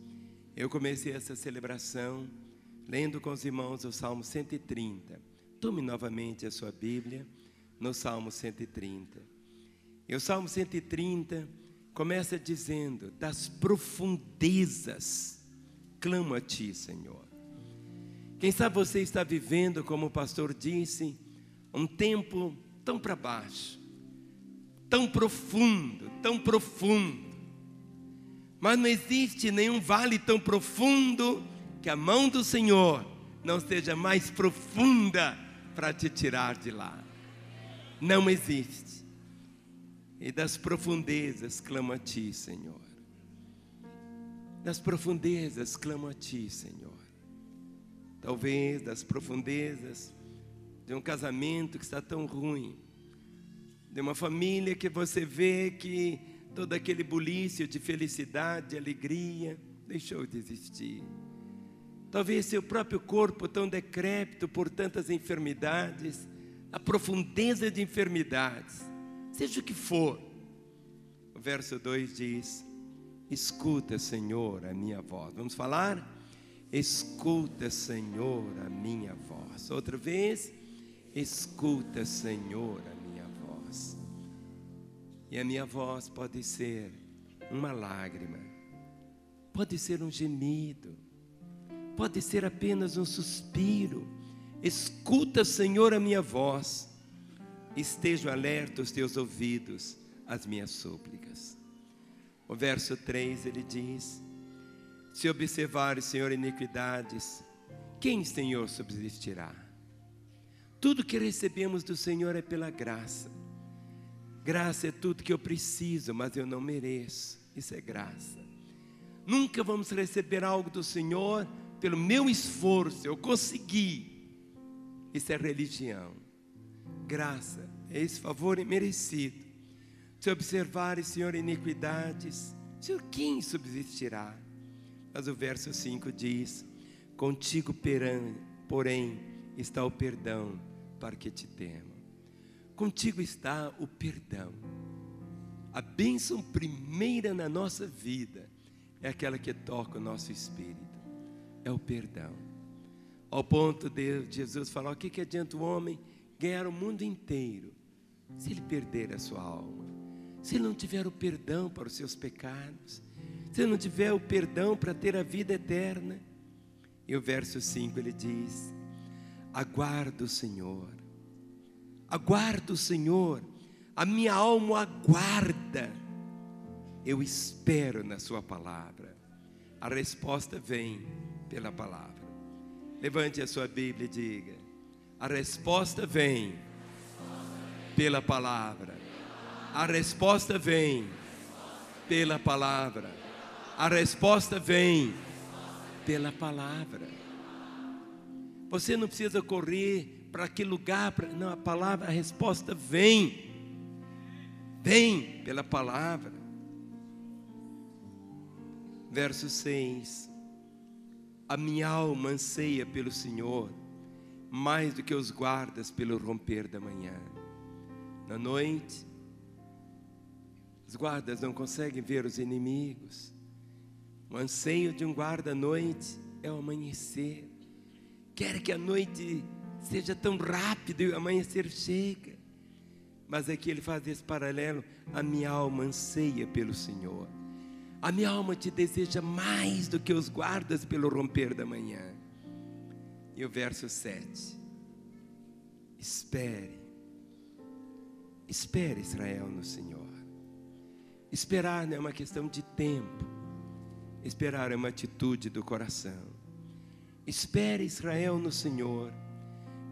Eu comecei essa celebração lendo com os irmãos o Salmo 130. Tome novamente a sua Bíblia no Salmo 130. E o Salmo 130 começa dizendo: das profundezas clamo a Ti, Senhor. Quem sabe você está vivendo, como o pastor disse, um tempo tão para baixo, tão profundo, mas não existe nenhum vale tão profundo que a mão do Senhor não seja mais profunda para te tirar de lá. Não existe. E das profundezas clamo a Ti, Senhor. Das profundezas clamo a Ti, Senhor. Talvez das profundezas de um casamento que está tão ruim, de uma família que você vê que todo aquele bulício de felicidade, de alegria, deixou de existir. Talvez seu próprio corpo tão decrépito por tantas enfermidades, a profundeza de enfermidades, seja o que for. O verso 2 diz: escuta, Senhor, a minha voz. Vamos falar? Escuta, Senhor, a minha voz. Outra vez: escuta, Senhor, a minha voz. E a minha voz pode ser uma lágrima, pode ser um gemido, pode ser apenas um suspiro. Escuta, Senhor, a minha voz. Estejam alerta os teus ouvidos às minhas súplicas. O verso 3 ele diz: se observares, Senhor, iniquidades, quem, Senhor, subsistirá? Tudo que recebemos do Senhor é pela graça. Graça é tudo que eu preciso, mas eu não mereço. Isso é graça. Nunca vamos receber algo do Senhor pelo meu esforço, eu consegui. Isso é religião. Graça é esse favor imerecido. Se observares, Senhor, iniquidades, Senhor, quem subsistirá? Mas o verso 5 diz: contigo, porém, está o perdão para que te temam. Contigo está o perdão. A bênção primeira na nossa vida é aquela que toca o nosso espírito, é o perdão. Ao ponto de Jesus falar: o que adianta o homem ganhar o mundo inteiro se ele perder a sua alma? Se ele não tiver o perdão para os seus pecados, se ele não tiver o perdão para ter a vida eterna. E o verso 5 ele diz: aguardo o Senhor, aguardo o Senhor, a minha alma aguarda, eu espero na sua palavra. A resposta vem pela palavra. Levante a sua Bíblia e diga: a resposta vem pela palavra. A resposta vem pela palavra. A resposta vem pela palavra. Você não precisa correr para que lugar, não, a palavra, a resposta vem pela palavra. Verso 6: a minha alma anseia pelo Senhor, mais do que os guardas pelo romper da manhã. Na noite, os guardas não conseguem ver os inimigos. O anseio de um guarda à noite é o amanhecer. Quer que a noite seja tão rápida e o amanhecer chega. Mas aqui ele faz esse paralelo: a minha alma anseia pelo Senhor. A minha alma te deseja mais do que os guardas pelo romper da manhã. E o verso 7: espere, espere, Israel, no Senhor. Esperar não é uma questão de tempo. Esperar é uma atitude do coração. Espere, Israel, no Senhor,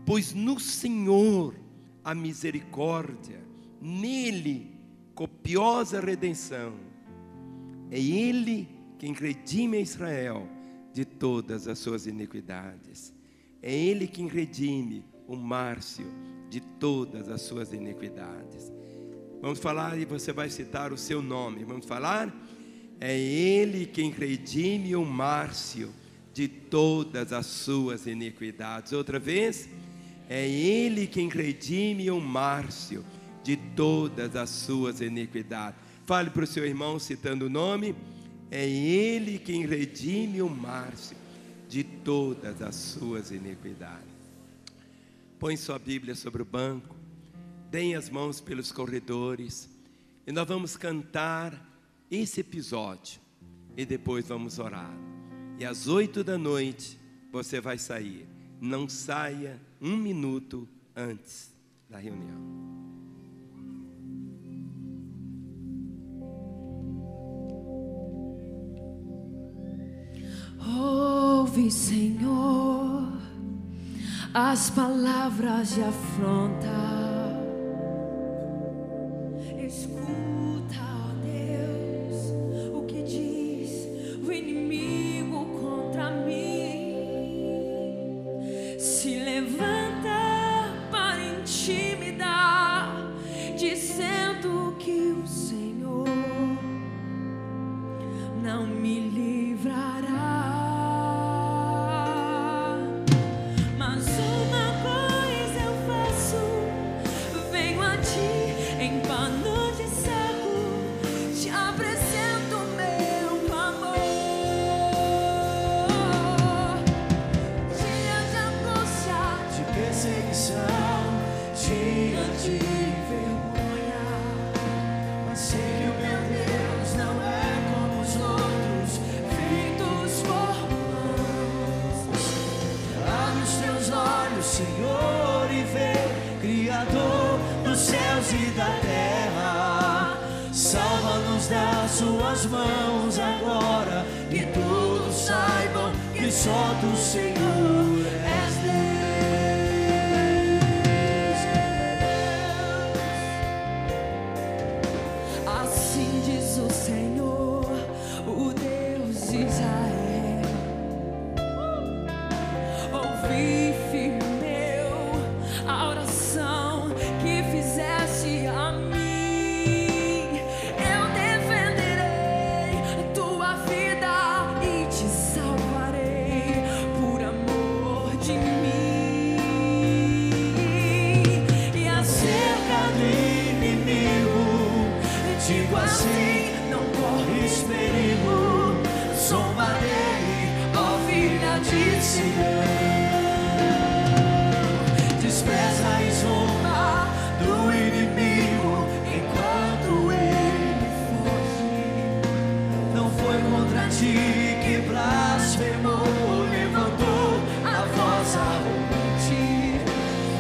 pois no Senhor há misericórdia, nele copiosa redenção. É Ele quem redime a Israel de todas as suas iniquidades. É Ele quem redime o Márcio de todas as suas iniquidades. Vamos falar e você vai citar o seu nome. Vamos falar? É Ele quem redime o Márcio de todas as suas iniquidades. Outra vez: é Ele quem redime o Márcio de todas as suas iniquidades. Fale para o seu irmão citando o nome: é Ele quem redime o Márcio de todas as suas iniquidades. Põe sua Bíblia sobre o banco, deem as mãos pelos corredores, e nós vamos cantar esse episódio, e depois vamos orar. E às 8 da noite você vai sair. Não saia 1 minuto antes da reunião. Ouve, Senhor, as palavras de afronta. Escuta, ó Deus, o que diz o inimigo contra mim. Se levanta para intimidar, dizendo que o Senhor não me livrará. Senhor e vê, Criador dos céus e da terra. Salva-nos das suas mãos agora, e todos saibam que só tu, Senhor, és Deus. Assim diz o Senhor, o Deus de Israel. Ouvi, filho meu, a oração que fizeste a mim. Eu defenderei a tua vida e te salvarei por amor de mim. E acerca do inimigo, digo assim, não corres perigo. Zombarei, ó filha de Sião. Despreza e zomba do inimigo enquanto ele foge. Não foi contra ti que blasfemou, levantou a voz arrogante.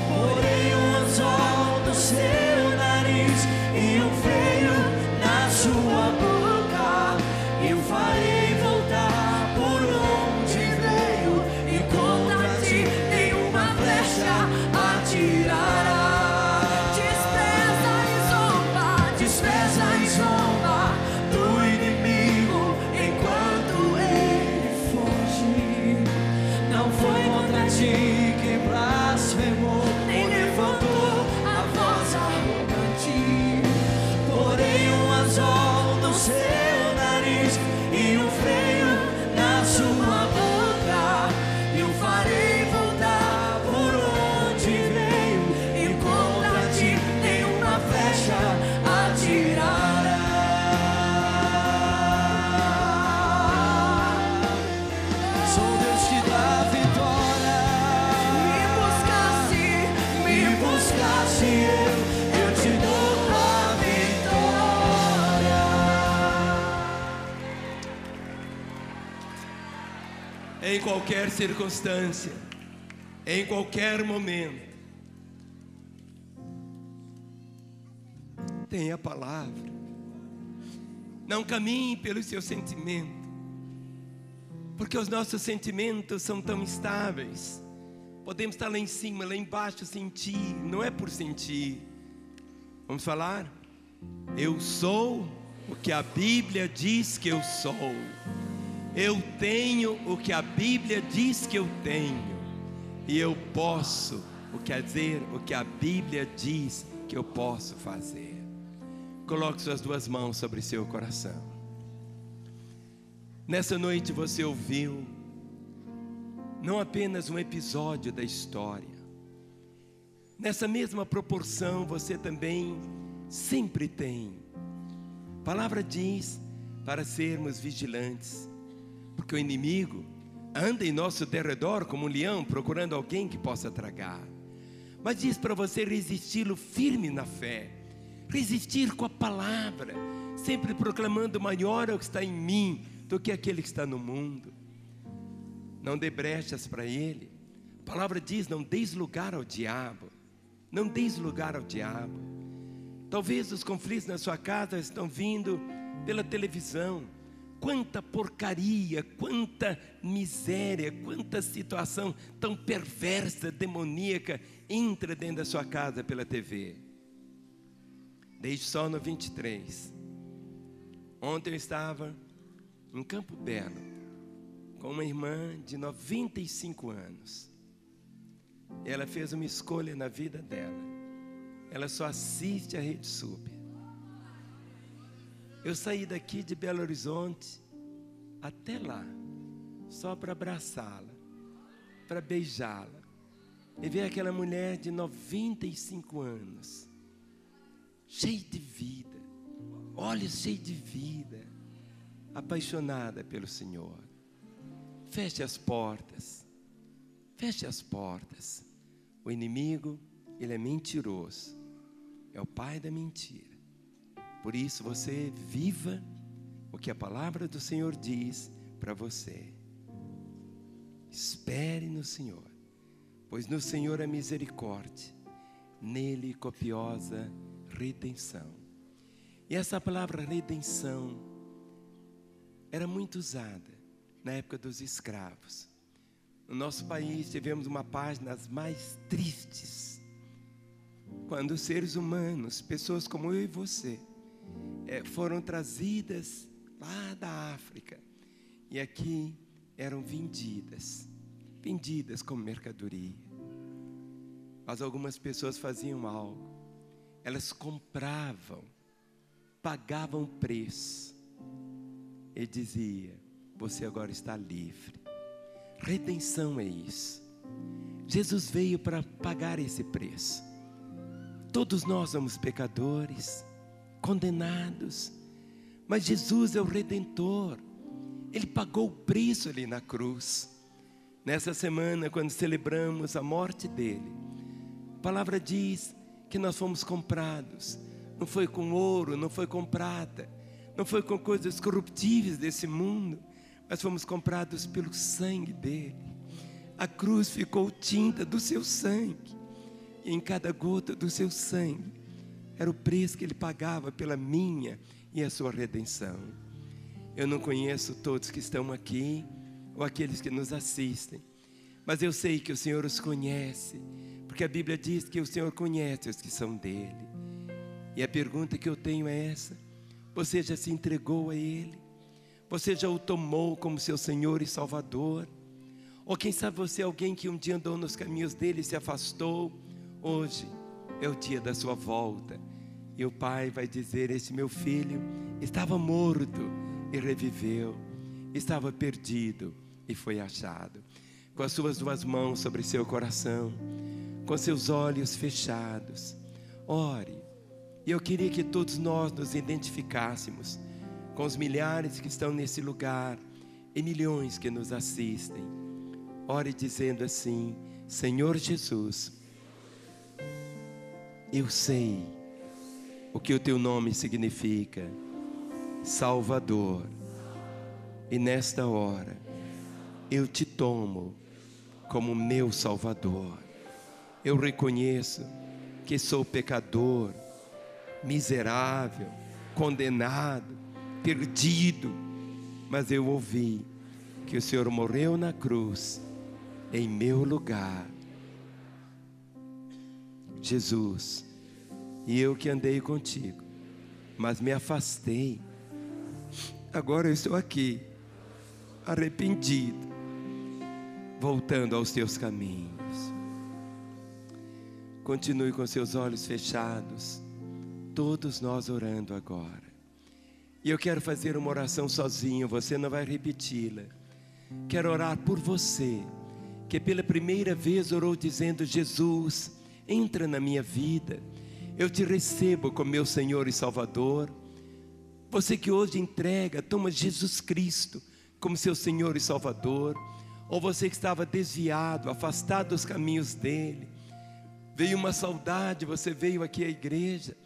Porém um anzol no seu nariz e um freio na sua boca. E o farei voltar por onde veio, e contra ti nenhuma flecha atirará. Despreza e zomba do inimigo enquanto ele foge. Não foi contra ti que blasfemou, nem levantou a voz arrogante. Porém um anzol no seu nariz e um freio na sua boca. E o farei voltar por onde veio, e contra ti nenhuma flecha atirará. Sou Deus que dá vitória. Me buscaste, eu te dou a vitória. Em qualquer circunstância, em qualquer momento, tenha a palavra. Não caminhe pelo seu sentimento, porque os nossos sentimentos são tão instáveis. Podemos estar lá em cima, lá embaixo, sentir, não é por sentir. Vamos falar? Eu sou o que a Bíblia diz que eu sou. Eu tenho o que a Bíblia diz que eu tenho. E eu posso, o que quer dizer, o que a Bíblia diz que eu posso fazer. Coloque suas duas mãos sobre seu coração. Nessa noite você ouviu não apenas um episódio da história. Nessa mesma proporção você também sempre tem. A palavra diz para sermos vigilantes, porque o inimigo anda em nosso derredor como um leão procurando alguém que possa tragar. Mas diz para você resisti-lo firme na fé, resistir com a palavra, sempre proclamando: maior é o que está em mim do que aquele que está no mundo. Não dê brechas para ele. A palavra diz: não deis lugar ao diabo. Não deis lugar ao diabo. Talvez os conflitos na sua casa estão vindo pela televisão. Quanta porcaria, quanta miséria, quanta situação tão perversa, demoníaca entra dentro da sua casa pela TV. Deixe só no 23. Ontem eu estava em Campo Belo com uma irmã de 95 anos. Ela fez uma escolha na vida dela. Ela só assiste a Rede Super. Eu saí daqui de Belo Horizonte até lá, só para abraçá-la, para beijá-la, e ver aquela mulher de 95 anos, cheia de vida, olhos cheios de vida, apaixonada pelo Senhor. Feche as portas, feche as portas. O inimigo, ele é mentiroso, é o pai da mentira. Por isso você viva o que a palavra do Senhor diz para você. Espere no Senhor. Pois no Senhor há misericórdia, nele copiosa redenção. E essa palavra redenção era muito usada na época dos escravos. No nosso país tivemos uma página das mais tristes, quando os seres humanos, pessoas como eu e você, foram trazidas lá da África e aqui eram vendidas como mercadoria. Mas algumas pessoas faziam algo, elas compravam, pagavam preço e dizia: você agora está livre. Redenção é isso. Jesus veio para pagar esse preço. Todos nós somos pecadores, condenados, mas Jesus é o Redentor. Ele pagou o preço ali na cruz. Nessa semana, quando celebramos a morte dele, a palavra diz que nós fomos comprados. Não foi com ouro, não foi com prata, não foi com coisas corruptíveis desse mundo, mas fomos comprados pelo sangue dele. A cruz ficou tinta do seu sangue, e em cada gota do seu sangue era o preço que ele pagava pela minha e a sua redenção. Eu não conheço todos que estão aqui, ou aqueles que nos assistem, mas eu sei que o Senhor os conhece, porque a Bíblia diz que o Senhor conhece os que são dele. E a pergunta que eu tenho é essa: você já se entregou a Ele? Você já o tomou como seu Senhor e Salvador? Ou quem sabe você é alguém que um dia andou nos caminhos dele e se afastou? Hoje é o dia da sua volta, e o Pai vai dizer: esse meu filho estava morto e reviveu, estava perdido e foi achado. Com as suas duas mãos sobre seu coração, com seus olhos fechados, ore. E eu queria que todos nós nos identificássemos com os milhares que estão nesse lugar e milhões que nos assistem. Ore dizendo assim: Senhor Jesus, eu sei o que o teu nome significa, Salvador. E nesta hora eu te tomo como meu Salvador. Eu reconheço que sou pecador, miserável, condenado, perdido, mas eu ouvi que o Senhor morreu na cruz em meu lugar. Jesus, e eu que andei contigo, mas me afastei. Agora eu estou aqui, arrependido, voltando aos teus caminhos. Continue com seus olhos fechados, todos nós orando agora. E eu quero fazer uma oração sozinho, você não vai repeti-la. Quero orar por você, que pela primeira vez orou dizendo: Jesus, entra na minha vida, eu te recebo como meu Senhor e Salvador. Você que hoje entrega, toma Jesus Cristo como seu Senhor e Salvador. Ou você que estava desviado, afastado dos caminhos dele, veio uma saudade, você veio aqui à igreja,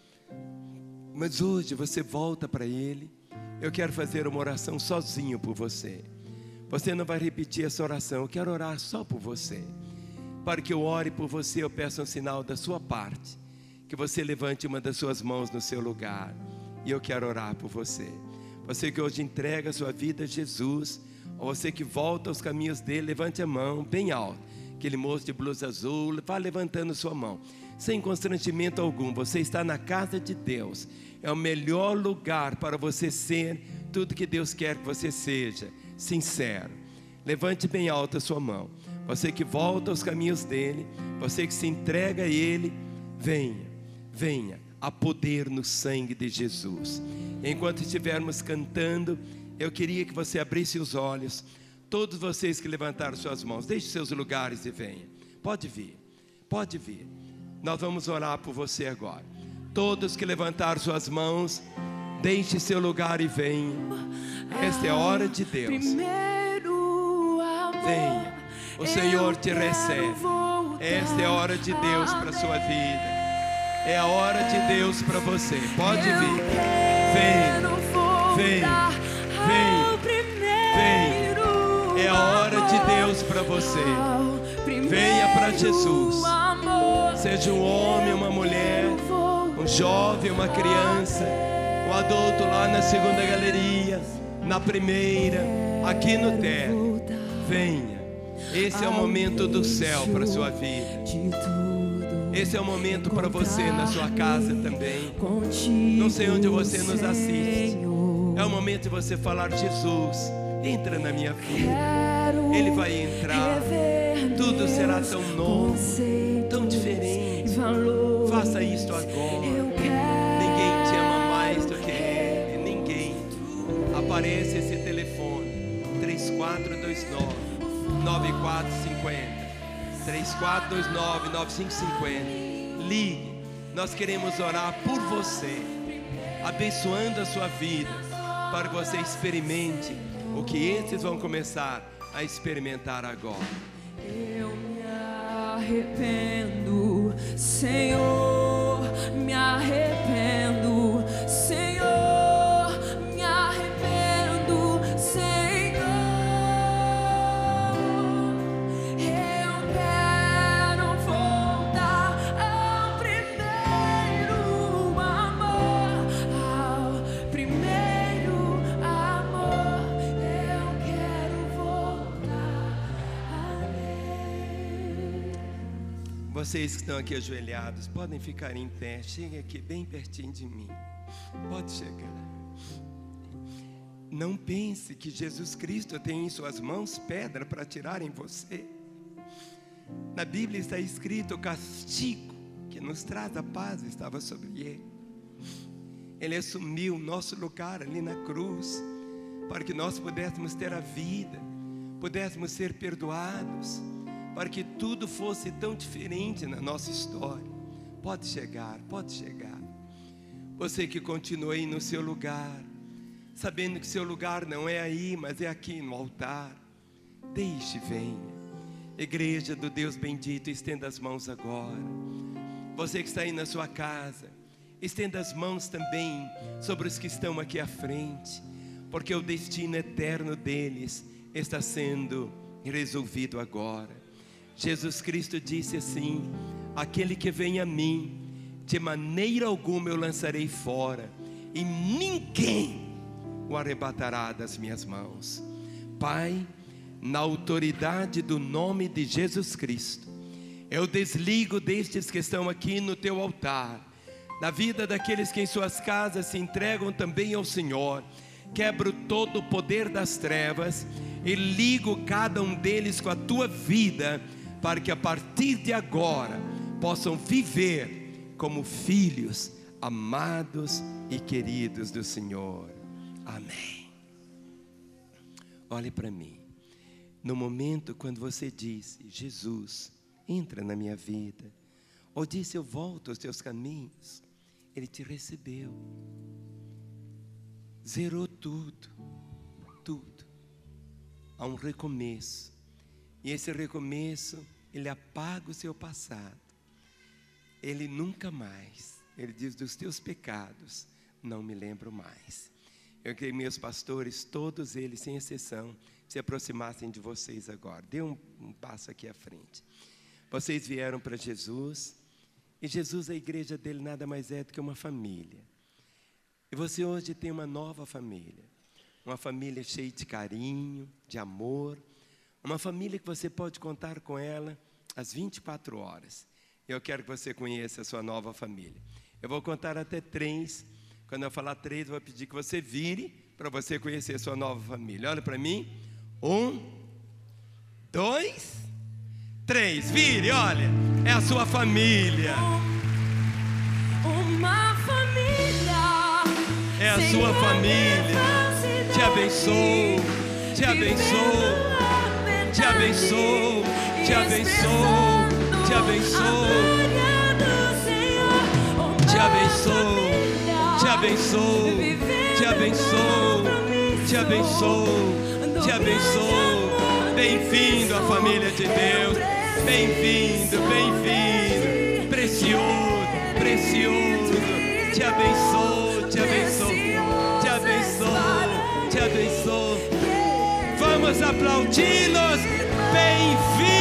mas hoje você volta para ele. Eu quero fazer uma oração sozinho por você. Você não vai repetir essa oração, eu quero orar só por você. Para que eu ore por você, eu peço um sinal da sua parte, que você levante uma das suas mãos no seu lugar, e eu quero orar por você. Você que hoje entrega a sua vida a Jesus, ou você que volta aos caminhos dele, levante a mão bem alto. Aquele moço de blusa azul, vá levantando sua mão, sem constrangimento algum. Você está na casa de Deus, é o melhor lugar para você ser tudo que Deus quer que você seja, sincero. Levante bem alto a sua mão. Você que volta aos caminhos dele, você que se entrega a ele, venha, venha, há poder no sangue de Jesus. Enquanto estivermos cantando, eu queria que você abrisse os olhos. Todos vocês que levantaram suas mãos, deixe seus lugares e venha. Pode vir, pode vir. Nós vamos orar por você agora. Todos que levantaram suas mãos, deixe seu lugar e venha. Esta é a hora de Deus. Venha, o Senhor te recebe. Esta é a hora de Deus para a sua vida. É a hora de Deus para você. Pode vir. Venha, venha, venha, venha. É a hora de Deus para você. Venha para para Jesus. Seja um homem, uma mulher, um jovem, uma criança, um adulto lá na segunda galeria, na primeira, aqui no térreo. Venha. Esse é o momento do céu para a sua vida. Esse é o momento para você na sua casa também. Não sei onde você nos assiste. É o momento de você falar: Jesus, entra na minha vida. Ele vai entrar. Tudo será tão novo, tão diferente. Faça isto agora. Ninguém te ama mais do que Ele. Ninguém. Aparece esse telefone: 3429-9450. 3429-9550. Ligue. Nós queremos orar por você, abençoando a sua vida, para que você experimente o que esses vão começar a experimentar agora. Eu me arrependo, Senhor, me arrependo, Senhor, me arrependo, Senhor. Eu quero voltar ao primeiro amor, ao primeiro amor. Eu quero voltar a Ele. Vocês que estão aqui ajoelhados, podem ficar em pé. Cheguem aqui bem pertinho de mim. Pode chegar. Não pense que Jesus Cristo tem em suas mãos pedra para atirar em você. Na Bíblia está escrito: o castigo que nos traz a paz estava sobre Ele. Ele assumiu o nosso lugar ali na cruz, para que nós pudéssemos ter a vida, pudéssemos ser perdoados, para que tudo fosse tão diferente na nossa história. Pode chegar, pode chegar. Você que continua aí no seu lugar, sabendo que seu lugar não é aí, mas é aqui no altar, deixe, venha. Igreja do Deus bendito, estenda as mãos agora. Você que está aí na sua casa, estenda as mãos também sobre os que estão aqui à frente, porque o destino eterno deles está sendo resolvido agora. Jesus Cristo disse assim: aquele que vem a mim, de maneira alguma eu lançarei fora, e ninguém o arrebatará das minhas mãos. Pai, na autoridade do nome de Jesus Cristo, eu desligo destes que estão aqui no teu altar, da vida daqueles que em suas casas se entregam também ao Senhor. Quebro todo o poder das trevas e ligo cada um deles com a tua vida, para que a partir de agora possam viver como filhos amados e queridos do Senhor. Amém. Olhe para mim. No momento quando você disse: Jesus, entra na minha vida, ou disse: eu volto aos teus caminhos, Ele te recebeu. Zerou tudo, tudo. Há um recomeço. E esse recomeço, Ele apaga o seu passado. Ele nunca mais, Ele diz: dos teus pecados não me lembro mais. Eu queria que meus pastores, todos eles sem exceção, se aproximassem de vocês agora. Dê um passo aqui à frente. Vocês vieram para Jesus, e Jesus, a igreja dele, nada mais é do que uma família. E você hoje tem uma nova família. Uma família cheia de carinho, de amor. Uma família que você pode contar com ela às 24 horas. Eu quero que você conheça a sua nova família. Eu vou contar até 3. Quando eu falar 3, eu vou pedir que você vire para você conhecer a sua nova família. Olha para mim. 1, 2, 3. Vire, olha. É a sua família. Uma família. É a sua família. Te abençoo. Te abençoo. Te abençoo. Te abençoo. Te abençoo. Te abençoo. Te abençoo. Te abençoo. Te abençoo. Te abençoo. Bem-vindo à família de Deus. Bem-vindo, bem-vindo. Precioso, precioso. Te abençoo, te abençoo. Te abençoo, te abençoo. Vamos aplaudi-los. Bem-vindo.